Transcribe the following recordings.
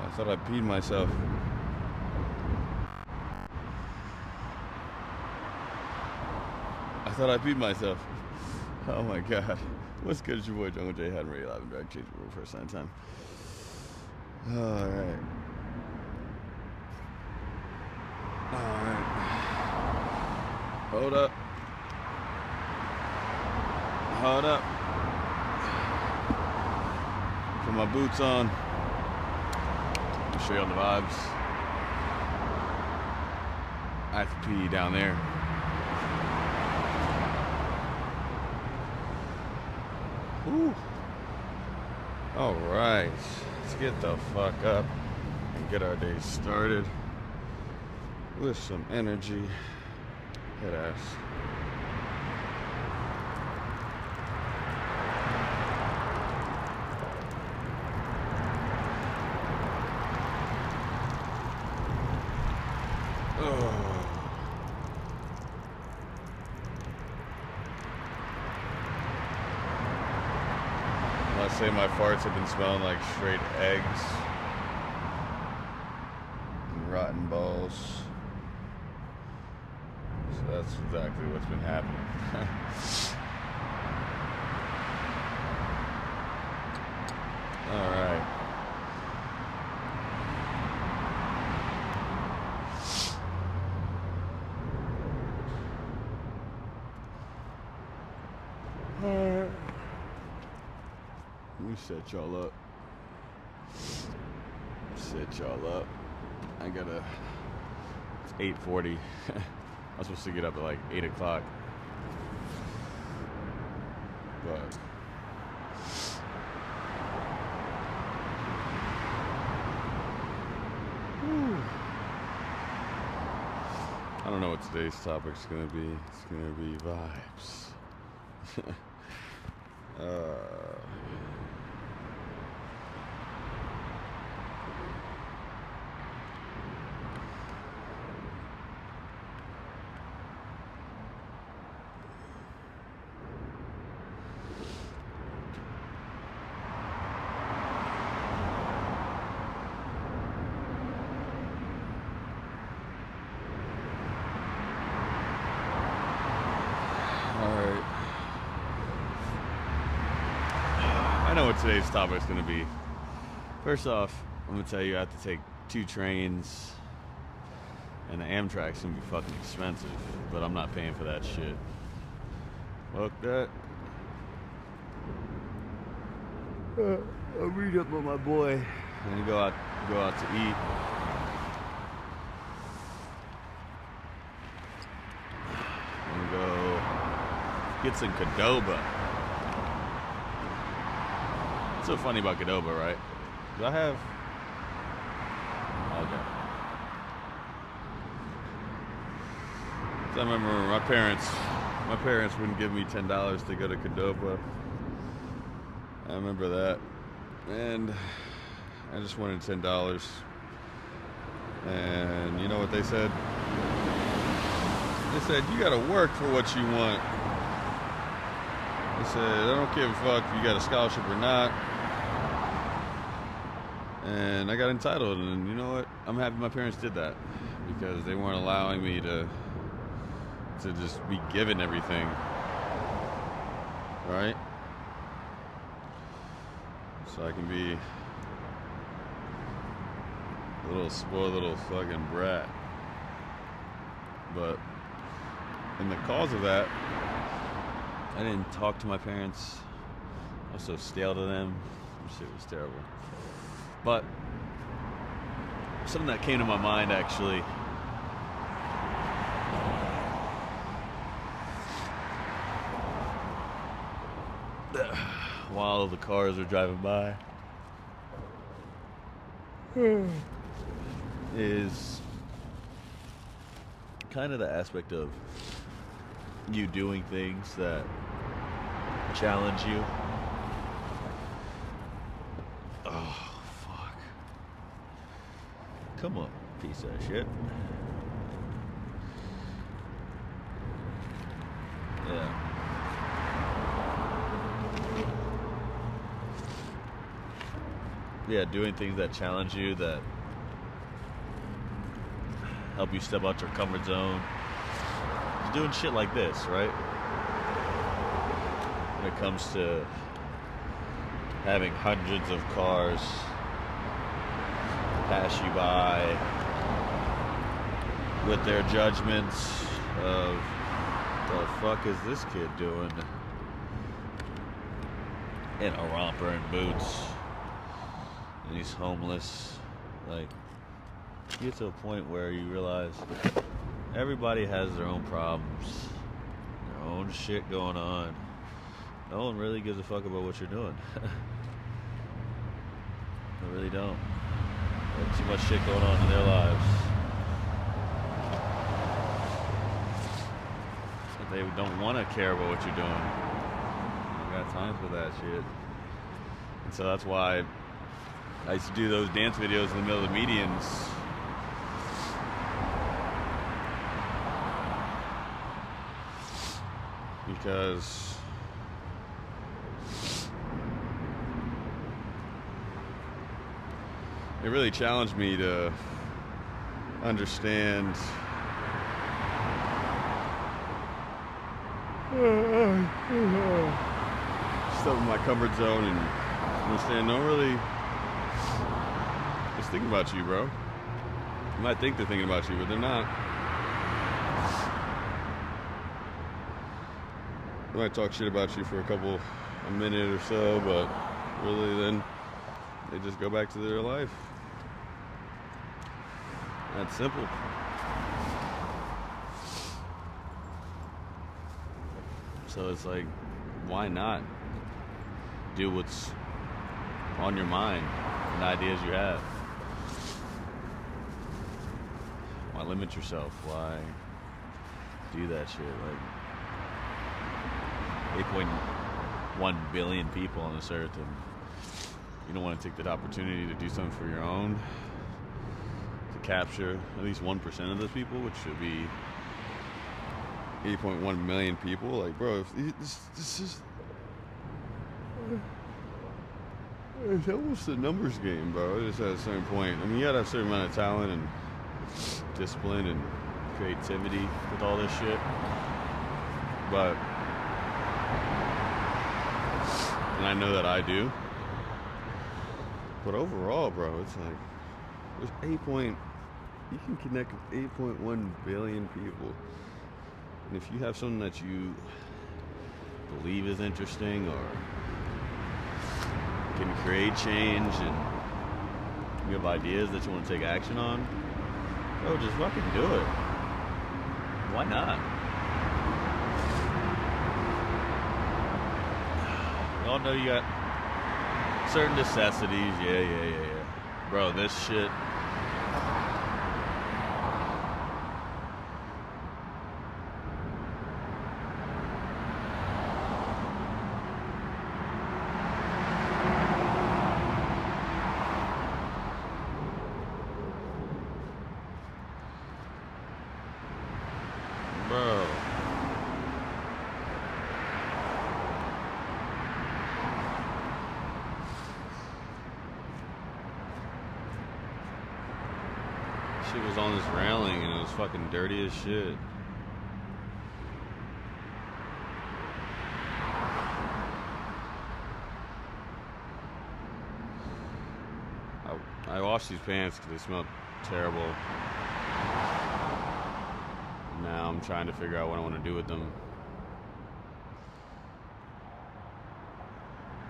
I thought I peed myself. I thought I peed myself. Oh my god. What's good? It's your boy Jungle J. Hadn't really live drag change the world for a second time. Alright. Alright. Hold up. Hold up. Put my boots on. I'll show you on the vibes. I have to pee down there. Woo. All right, let's get the fuck up and get our day started with some energy. Head ass. I say my farts have been smelling like straight eggs and rotten balls. So that's exactly what's been happening. All right. Let me set y'all up. Set y'all up. I gotta. It's 8:40. I was supposed to get up at like 8 o'clock. But. I don't know what today's topic's gonna be. It's gonna be vibes. I know what today's topic is going to be. First off, I'm going to tell you I have to take 2 trains, and the Amtrak's going to be fucking expensive, but I'm not paying for that shit. Fuck that. I'll meet up with my boy and go out to eat. And go get some Qdoba. What's so funny about Qdoba, right? Do I have... Okay. So I remember my parents wouldn't give me $10 to go to Qdoba. I remember that. And I just wanted $10. And you know what they said? They said, you gotta work for what you want. They said, I don't give a fuck if you got a scholarship or not. And I got entitled, and you know what? I'm happy my parents did that, because they weren't allowing me to just be given everything. Right? So I can be a little spoiled little fucking brat. But in the cause of that, I didn't talk to my parents. I was so stale to them. Shit was terrible. But something that came to my mind actually. While the cars were driving by, is kind of the aspect of you doing things that challenge you. Oh, fuck. Come on, piece of shit. Yeah. yeah, doing things that challenge you, that help you step out your comfort zone. Just doing shit like this, right? When it comes to having hundreds of cars pass you by with their judgments of the fuck is this kid doing in a romper and boots, and he's homeless. Like, you get to a point where you realize everybody has their own problems, their own shit going on. No one really gives a fuck about what you're doing. They really don't. They have too much shit going on in their lives. They don't want to care about what you're doing. I don't got time for that shit. And so that's why I used to do those dance videos in the middle of the medians. Because it really challenged me to understand step in my comfort zone and understand no really just thinking about you, bro. You might think they're thinking about you, but they're not. They might talk shit about you for a minute or so, but really then they just go back to their life. That's simple. So it's like, why not do what's on your mind and the ideas you have? Why limit yourself? Why do that shit? Like 8.1 billion people on this earth, and you don't want to take that opportunity to do something for your own, to capture at least 1% of those people, which should be 8.1 million people. Like, bro, if this is it's almost a numbers game, bro. Just at a certain point. I mean, you gotta have a certain amount of talent and discipline and creativity with all this shit. But, and I know that I do. But overall, bro, it's like there's you can connect with 8.1 billion people. And if you have something that you believe is interesting or can create change and you have ideas that you want to take action on, bro, just fucking do it. Why not? We all know you got certain necessities. Yeah. Bro, this shit. Bro. Shit was on this railing and it was fucking dirty as shit. I washed these pants because they smelled terrible. Now I'm trying to figure out what I want to do with them,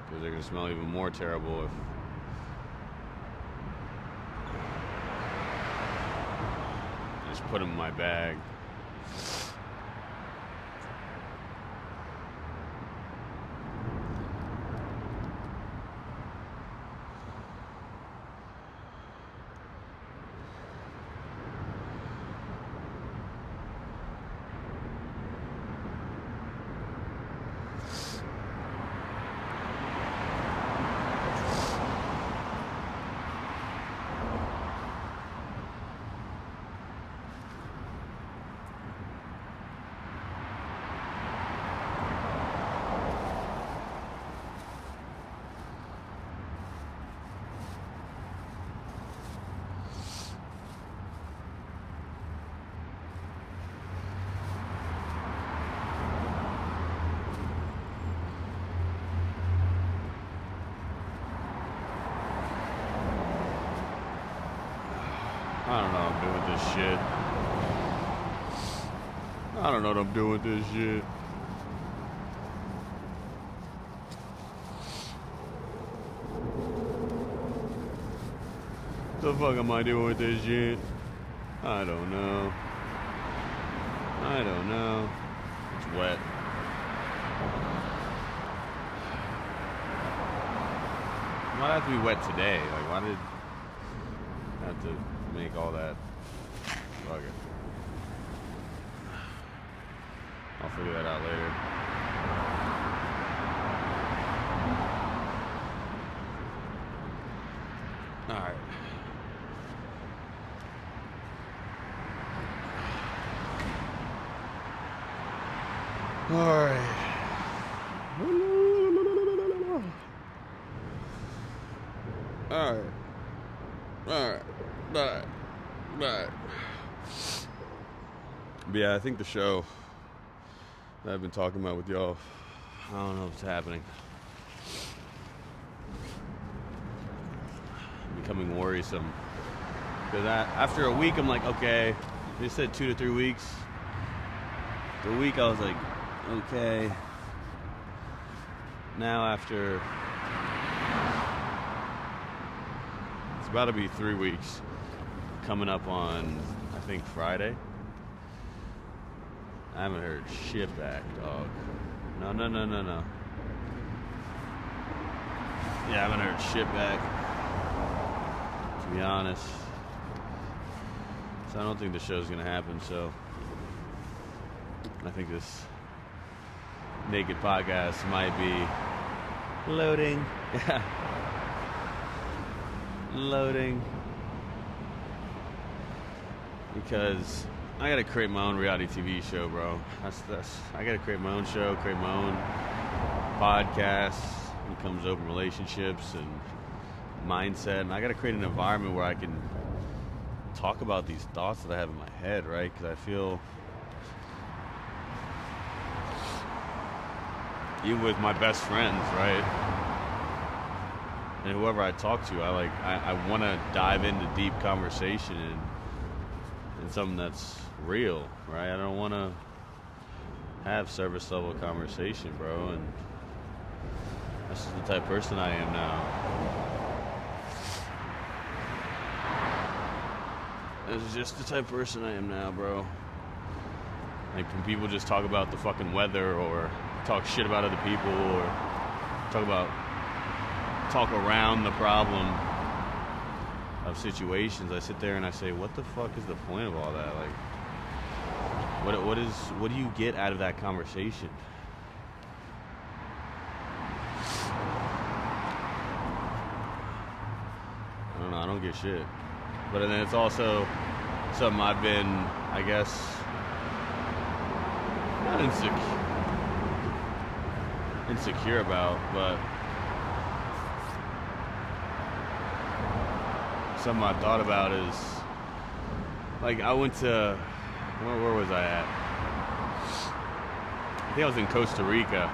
because they're going to smell even more terrible if I just put them in my bag. I don't know what I'm doing with this shit. I don't know what I'm doing with this shit. The fuck am I doing with this shit? I don't know. I don't know. It's wet. Why'd it have to be wet today? Like, why did I have to make all that? Fuck it. I'll figure that out later. Alright. Alright. Alright. But yeah, I think the show that I've been talking about with y'all, I don't know if it's happening. Becoming worrisome. Because after a week, I'm like, okay. They said 2 to 3 weeks. The week, I was like, okay. Now after, it's about to be 3 weeks. Coming up on, I think, Friday. I haven't heard shit back, dog. No. Yeah, I haven't heard shit back, to be honest. So I don't think the show's gonna happen, so I think this naked podcast might be loading. Loading. Because I gotta create my own reality TV show, bro. That's I gotta create my own show, create my own podcast. It comes open relationships and mindset, and I gotta create an environment where I can talk about these thoughts that I have in my head, right? Because I feel, even with my best friends, right, and whoever I talk to, I want to dive into deep conversation and something that's real, right? I don't want to have service level conversation, bro, and that's just the type of person I am now. This is just the type of person I am now, bro. Like, when people just talk about the fucking weather or talk shit about other people or talk around the problem of situations, I sit there and I say, what the fuck is the point of all that? Like, what do you get out of that conversation? I don't know, I don't get shit. But then it's also something I've been, I guess, not insecure about, but something I thought about is, like, I went to, where was I at? I think I was in Costa Rica.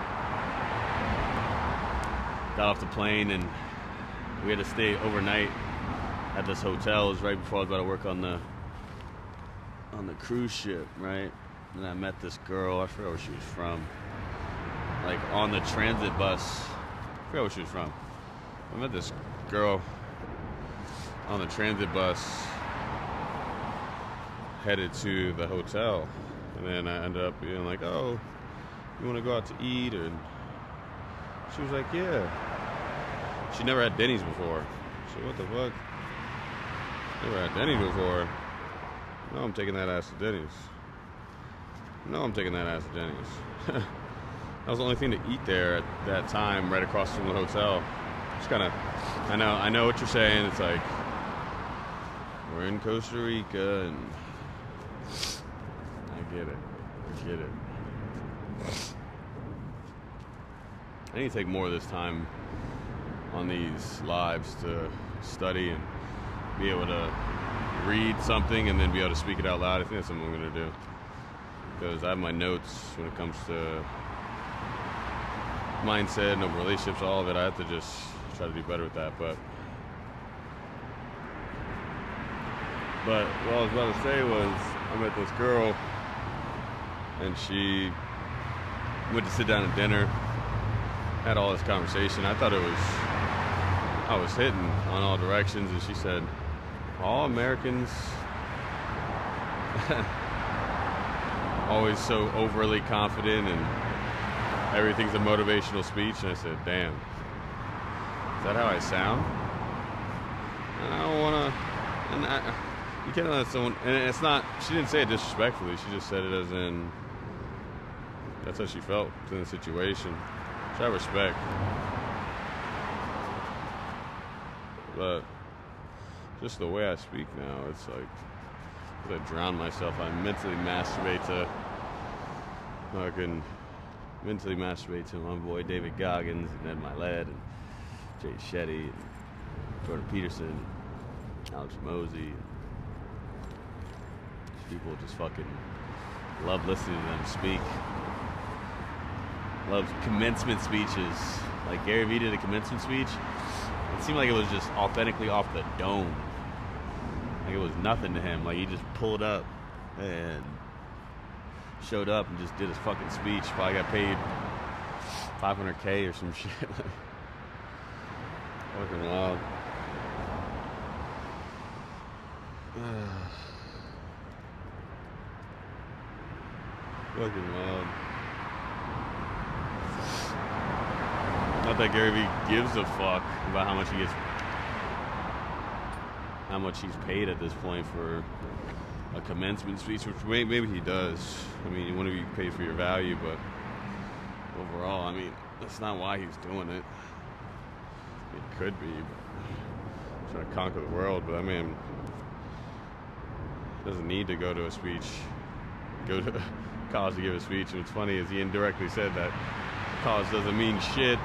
Got off the plane and we had to stay overnight at this hotel. It was right before I was about to work on the cruise ship, right? And I met this girl, I forgot where she was from. Like, on the transit bus, I forgot where she was from. I met this girl on the transit bus headed to the hotel, and then I ended up being like, oh, you want to go out to eat? And she was like, yeah. She never had Denny's before. So what the fuck? Never had Denny's before. No, I'm taking that ass to Denny's. That was the only thing to eat there at that time, right across from the hotel. Just kind of, I know what you're saying. It's like, we're in Costa Rica, and I get it. I need to take more of this time on these lives to study and be able to read something and then be able to speak it out loud. I think that's something I'm going to do, because I have my notes when it comes to mindset, open relationships, all of it. I have to just try to do better with that. But But what I was about to say was, I met this girl, and she went to sit down at dinner, had all this conversation. I thought I was hitting on all directions, and she said, all Americans always so overly confident and everything's a motivational speech. And I said, damn, is that how I sound? And I don't want to, you can't let someone, and it's not, she didn't say it disrespectfully, she just said it as in, that's how she felt in the situation, which I respect. But just the way I speak now, it's like, I drown myself. I mentally masturbate to my boy David Goggins and Ed Milet and Jay Shetty and Jordan Peterson and Alex Mosey. People just fucking love listening to them speak. Love commencement speeches. Like Gary Vee did a commencement speech. It seemed like it was just authentically off the dome. Like it was nothing to him. Like he just pulled up and showed up and just did his fucking speech. Probably got paid $500K or some shit. Fucking wild. Fucking wild. Not that Gary Vee gives a fuck about how much he's paid at this point for a commencement speech, which maybe he does. I mean, you want to be paid for your value, but overall, I mean, that's not why he's doing it. It could be, but trying to conquer the world, but I mean, doesn't need to go to college to give a speech. And what's funny is he indirectly said that college doesn't mean shit